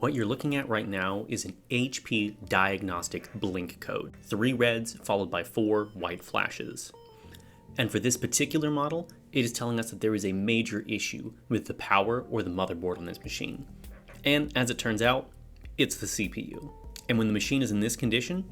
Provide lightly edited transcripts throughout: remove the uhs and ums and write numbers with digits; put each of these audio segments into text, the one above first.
What you're looking at right now is an HP diagnostic blink code. 3 reds followed by 4 white flashes. And for this particular model, it is telling us that there is a major issue with the power or the motherboard on this machine. And as it turns out, it's the CPU. And when the machine is in this condition,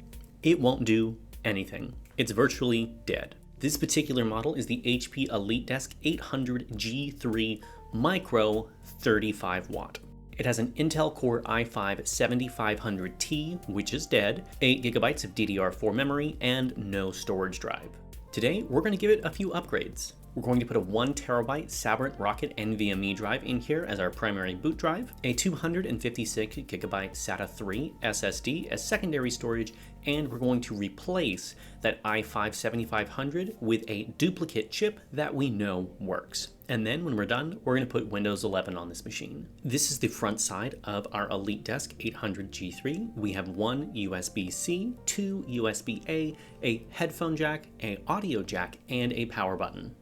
it won't do anything. It's virtually dead. This particular model is the HP EliteDesk 800G3 Micro 35 watt. It has an Intel Core i5-7500T, which is dead, 8GB of DDR4 memory, and no storage drive. Today, we're going to give it a few upgrades. We're going to put a 1TB Sabrent Rocket NVMe drive in here as our primary boot drive, a 256GB SATA 3 SSD as secondary storage, and we're going to replace that i5-7500 with a duplicate chip that we know works. And then when we're done, we're going to put Windows 11 on this machine. This is the front side of our EliteDesk 800G3. We have one USB-C, 2 USB-A, a headphone jack, an audio jack, and a power button.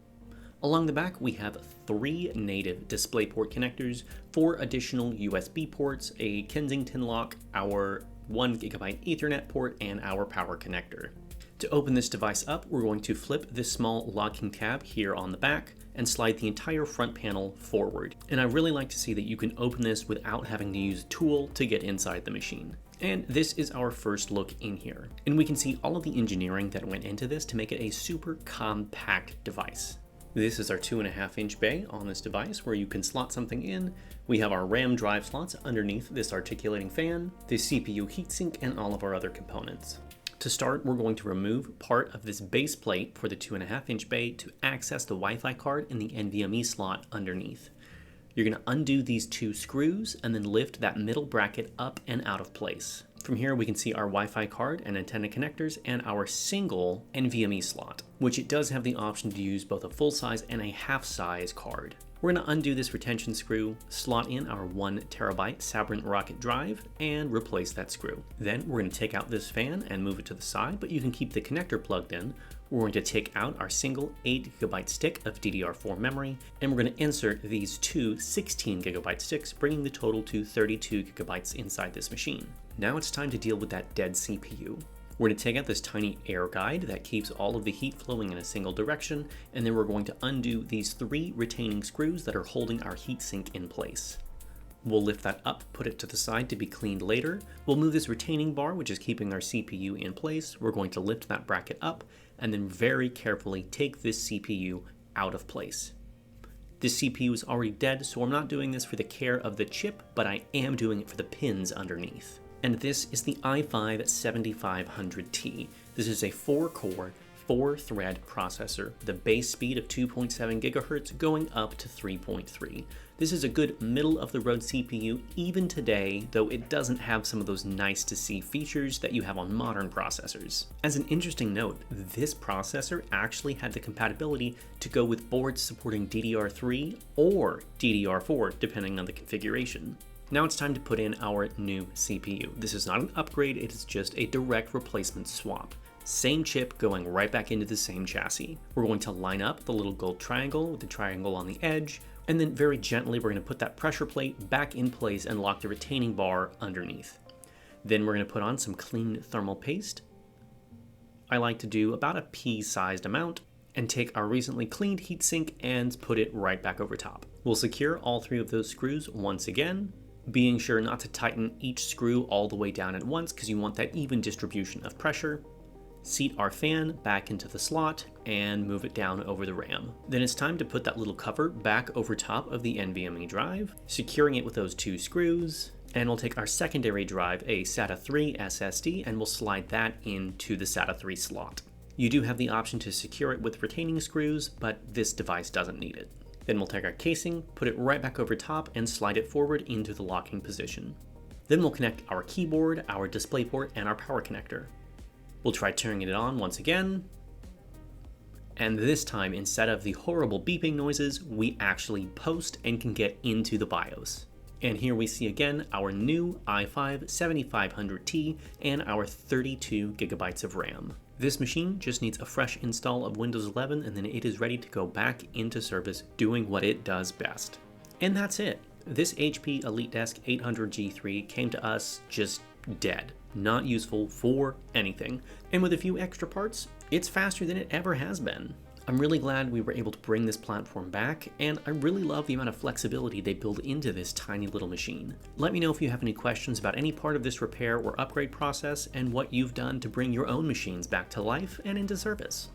Along the back, we have 3 native DisplayPort connectors, 4 additional USB ports, a Kensington lock, our 1GB Ethernet port, and our power connector. To open this device up, we're going to flip this small locking tab here on the back and slide the entire front panel forward. And I really like to see that you can open this without having to use a tool to get inside the machine. And this is our first look in here. And we can see all of the engineering that went into this to make it a super compact device. This is our 2.5-inch bay on this device where you can slot something in. We have our RAM drive slots underneath this articulating fan, the CPU heatsink, and all of our other components. To start, we're going to remove part of this base plate for the 2.5-inch bay to access the Wi-Fi card in the NVMe slot underneath. You're going to undo these 2 screws and then lift that middle bracket up and out of place. From here, we can see our Wi-Fi card and antenna connectors and our single NVMe slot, which it does have the option to use both a full-size and a half-size card. We're going to undo this retention screw, slot in our 1TB Sabrent Rocket drive, and replace that screw. Then we're going to take out this fan and move it to the side, but you can keep the connector plugged in. We're going to take out our single 8GB stick of DDR4 memory, and we're going to insert these 2 16GB sticks, bringing the total to 32GB inside this machine. Now it's time to deal with that dead CPU. We're going to take out this tiny air guide that keeps all of the heat flowing in a single direction, and then we're going to undo these 3 retaining screws that are holding our heatsink in place. We'll lift that up, put it to the side to be cleaned later. We'll move this retaining bar, which is keeping our CPU in place. We're going to lift that bracket up, and then very carefully take this CPU out of place. This CPU is already dead, so I'm not doing this for the care of the chip, but I am doing it for the pins underneath. And this is the i5-7500T. This is a 4-core, 4-thread processor, the base speed of 2.7 GHz going up to 3.3. This is a good middle-of-the-road CPU even today, though it doesn't have some of those nice-to-see features that you have on modern processors. As an interesting note, this processor actually had the compatibility to go with boards supporting DDR3 or DDR4, depending on the configuration. Now it's time to put in our new CPU. This is not an upgrade, it is just a direct replacement swap. Same chip going right back into the same chassis. We're going to line up the little gold triangle with the triangle on the edge, and then very gently we're going to put that pressure plate back in place and lock the retaining bar underneath. Then we're going to put on some clean thermal paste. I like to do about a pea-sized amount, and take our recently cleaned heatsink and put it right back over top. We'll secure all 3 of those screws once again, being sure not to tighten each screw all the way down at once because you want that even distribution of pressure. Seat our fan back into the slot and move it down over the RAM. Then it's time to put that little cover back over top of the NVMe drive, securing it with those 2 screws, and we'll take our secondary drive, a SATA 3 SSD, and we'll slide that into the SATA 3 slot. You do have the option to secure it with retaining screws, but this device doesn't need it. Then we'll take our casing, put it right back over top, and slide it forward into the locking position. Then we'll connect our keyboard, our DisplayPort, and our power connector. We'll try turning it on once again, and this time, instead of the horrible beeping noises, we actually post and can get into the BIOS. And here we see again our new i5-7500T and our 32GB of RAM. This machine just needs a fresh install of Windows 11 and then it is ready to go back into service doing what it does best. And that's it. This HP EliteDesk 800G3 came to us just dead, not useful for anything, and with a few extra parts, it's faster than it ever has been. I'm really glad we were able to bring this platform back, and I really love the amount of flexibility they build into this tiny little machine. Let me know if you have any questions about any part of this repair or upgrade process and what you've done to bring your own machines back to life and into service.